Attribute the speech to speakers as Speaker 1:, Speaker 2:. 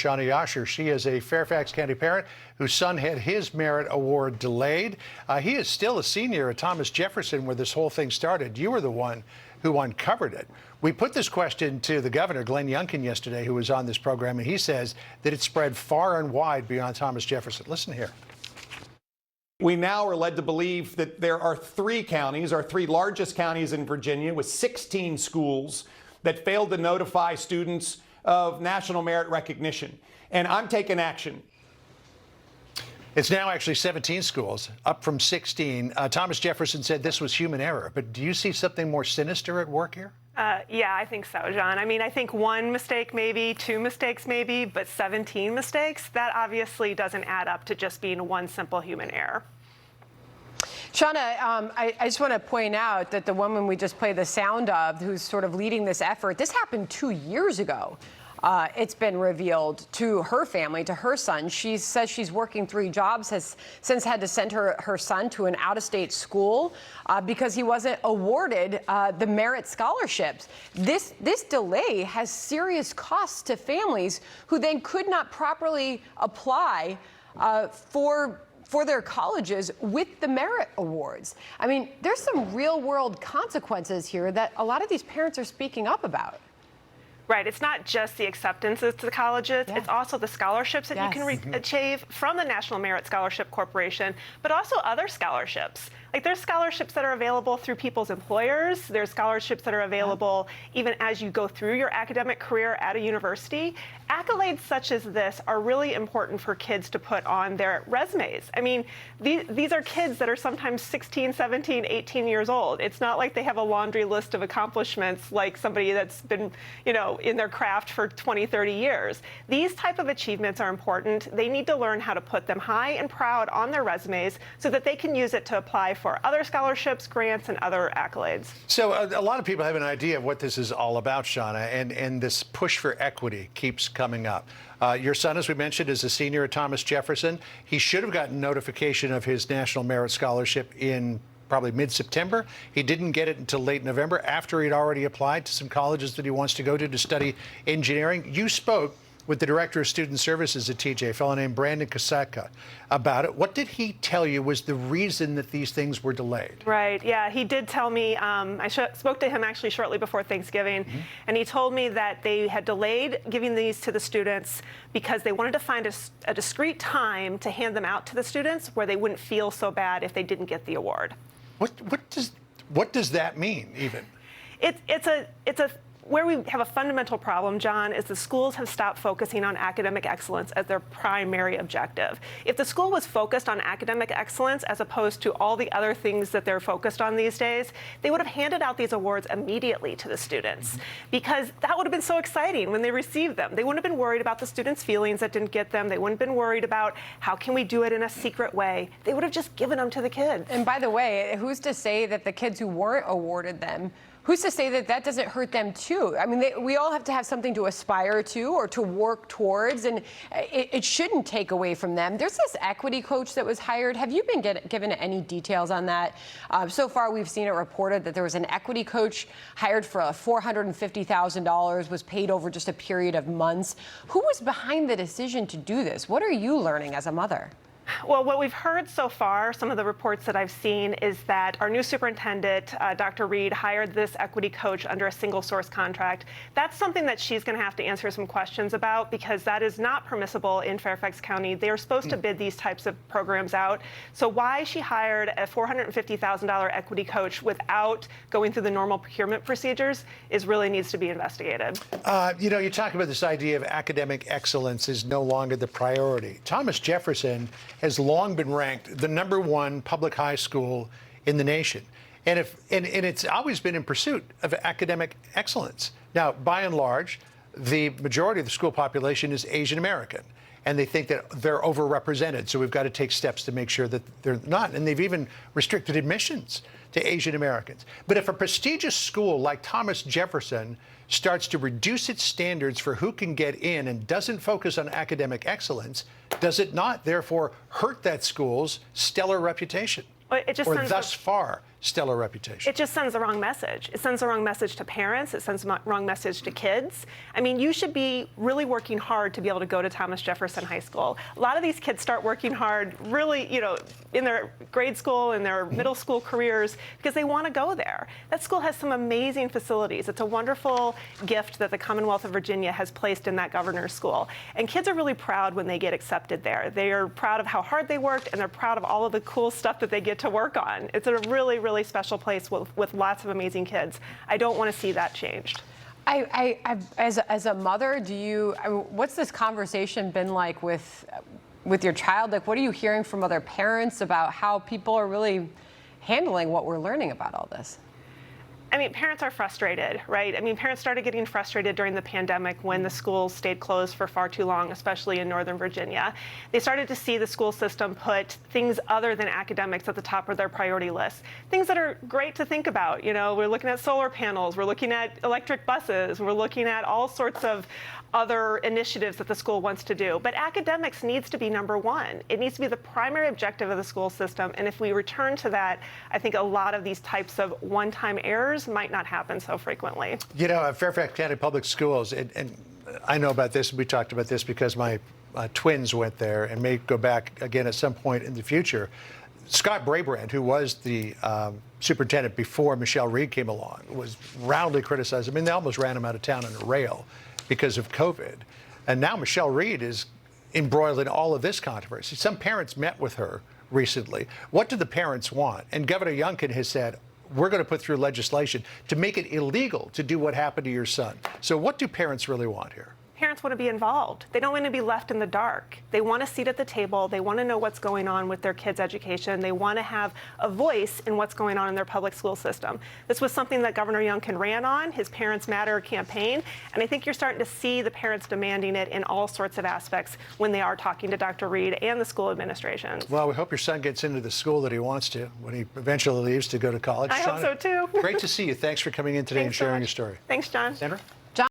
Speaker 1: Shawnna Yashar. She is a Fairfax County parent whose son had his merit award delayed. He is still a senior at Thomas Jefferson, where this whole thing started. You were the one who uncovered it. We put this question to the governor, Glenn Youngkin, yesterday, who was on this program, and he says that it spread far and wide beyond Thomas Jefferson. Listen here.
Speaker 2: We now are led to believe that there are three counties, our three largest counties in Virginia, with 16 schools that failed to notify students of national merit recognition. And I'm taking action.
Speaker 1: It's now actually 17 schools, up from 16. Thomas Jefferson said this was human error. But do you see something more sinister at work here?
Speaker 3: Yeah, I think so, John. I mean, I think one mistake maybe, two mistakes maybe, but 17 mistakes, that obviously doesn't add up to just being one simple human error.
Speaker 4: Shawnna, I just want to point out that the woman we just played the sound of, who's sort of leading this effort, this happened 2 years ago. It's been revealed to her family, to her son. She says she's working 3 jobs, has since had to send her son to an out-of-state school because he wasn't awarded the merit scholarships. This delay has serious costs to families who then could not properly apply for their colleges with the merit awards. I mean, there's some real-world consequences here that a lot of these parents are speaking up about.
Speaker 3: Right. It's not just the acceptances to the colleges. Yeah. It's also the scholarships that you can achieve from the National Merit Scholarship Corporation, but also other scholarships. Like, there's scholarships that are available through people's employers. There's scholarships that are available even as you go through your academic career at a university. Accolades such as this are really important for kids to put on their resumes. I mean, these are kids that are sometimes 16, 17, 18 years old. It's not like they have a laundry list of accomplishments like somebody that's been, you know, in their craft for 20, 30 years. These type of achievements are important. They need to learn how to put them high and proud on their resumes so that they can use it to apply for other scholarships, grants, and other accolades.
Speaker 1: So a lot of people have an idea of what this is all about, Shawnna, and this push for equity keeps coming up. Your son, as we mentioned, is a senior at Thomas Jefferson. He should have gotten notification of his National Merit Scholarship in probably mid-September. He didn't get it until late November, after he'd already applied to some colleges that he wants to go to study engineering. You spoke with the director of student services at TJ, a fellow named Brandon Kaseka, about it. What did he tell you was the reason that these things were delayed?
Speaker 3: Right, yeah, he did tell me, I spoke to him actually shortly before Thanksgiving, and he told me that they had delayed giving these to the students because they wanted to find a discrete time to hand them out to the students where they wouldn't feel so bad if they didn't get the award.
Speaker 1: What does that mean, even?
Speaker 3: Where we have a fundamental problem, John, is the schools have stopped focusing on academic excellence as their primary objective. If the school was focused on academic excellence as opposed to all the other things that they're focused on these days, they would have handed out these awards immediately to the students, because that would have been so exciting when they received them. They wouldn't have been worried about the students' feelings that didn't get them. They wouldn't have been worried about how can we do it in a secret way. They would have just given them to the kids.
Speaker 4: And by the way, who's to say that the kids who weren't awarded them, who's to say that that doesn't hurt them too? I mean, we all have to have something to aspire to or to work towards, and it shouldn't take away from them. There's this equity coach that was hired. Have you been given any details on that? So far, we've seen it reported that there was an equity coach hired for $450,000, was paid over just a period of months. Who was behind the decision to do this? What are you learning as a mother?
Speaker 3: Well, what we've heard so far, some of the reports that I've seen, is that our new superintendent, Dr. Reed, hired this equity coach under a single source contract. That's something that she's going to have to answer some questions about, because that is not permissible in Fairfax County. They are supposed to bid these types of programs out. So why she hired a $450,000 equity coach without going through the normal procurement procedures really needs to be investigated.
Speaker 1: You know, you talk about this idea of academic excellence is no longer the priority. Thomas Jefferson has long been ranked the #1 public high school in the nation. And it's always been in pursuit of academic excellence. Now, by and large, the majority of the school population is Asian American, and they think that they're overrepresented. So we've got to take steps to make sure that they're not. And they've even restricted admissions to Asian Americans. But if a prestigious school like Thomas Jefferson starts to reduce its standards for who can get in and doesn't focus on academic excellence, does it not therefore hurt that school's stellar reputation?
Speaker 3: It just
Speaker 1: or thus far stellar reputation.
Speaker 3: It just sends the wrong message. It sends the wrong message to parents. It sends the wrong message to kids. I mean, you should be really working hard to be able to go to Thomas Jefferson High School. A lot of these kids start working hard really, in their grade school, in their middle school careers, because they want to go there. That school has some amazing facilities. It's a wonderful gift that the Commonwealth of Virginia has placed in that governor's school. And kids are really proud when they get accepted there. They are proud of how hard they worked, and they're proud of all of the cool stuff that they get to work on. It's a really, really special place with lots of amazing kids. I don't want to see that changed.
Speaker 4: As a mother, what's this conversation been like with your child? Like, what are you hearing from other parents about how people are really handling what we're learning about all this?
Speaker 3: I mean, parents are frustrated, right? I mean, parents started getting frustrated during the pandemic when the schools stayed closed for far too long, especially in Northern Virginia. They started to see the school system put things other than academics at the top of their priority list. Things that are great to think about. We're looking at solar panels, we're looking at electric buses, we're looking at all sorts of other initiatives that the school wants to do. But academics needs to be number one. It needs to be the primary objective of the school system. And if we return to that, I think a lot of these types of one-time errors might not happen so frequently.
Speaker 1: At Fairfax County Public Schools, and I know about this, we talked about this because my twins went there and may go back again at some point in the future. Scott Brabrand, who was the superintendent before Michelle Reed came along, was roundly criticized. I mean, they almost ran him out of town on a rail because of COVID. And now Michelle Reed is embroiled in all of this controversy. Some parents met with her recently. What do the parents want? And Governor Youngkin has said, we're going to put through legislation to make it illegal to do what happened to your son. So what do parents really want here?
Speaker 3: Parents want to be involved. They don't want to be left in the dark. They want a seat at the table. They want to know what's going on with their kids' education. They want to have a voice in what's going on in their public school system. This was something that Governor Youngkin ran on, his Parents Matter campaign, and I think you're starting to see the parents demanding it in all sorts of aspects when they are talking to Dr. Reed and the school administrations.
Speaker 1: Well, we hope your son gets into the school that he wants to when he eventually leaves to go to college.
Speaker 3: I hope so, too.
Speaker 1: Great to see you. Thanks for coming in today and sharing your story.
Speaker 3: Thanks, John.
Speaker 1: Sandra?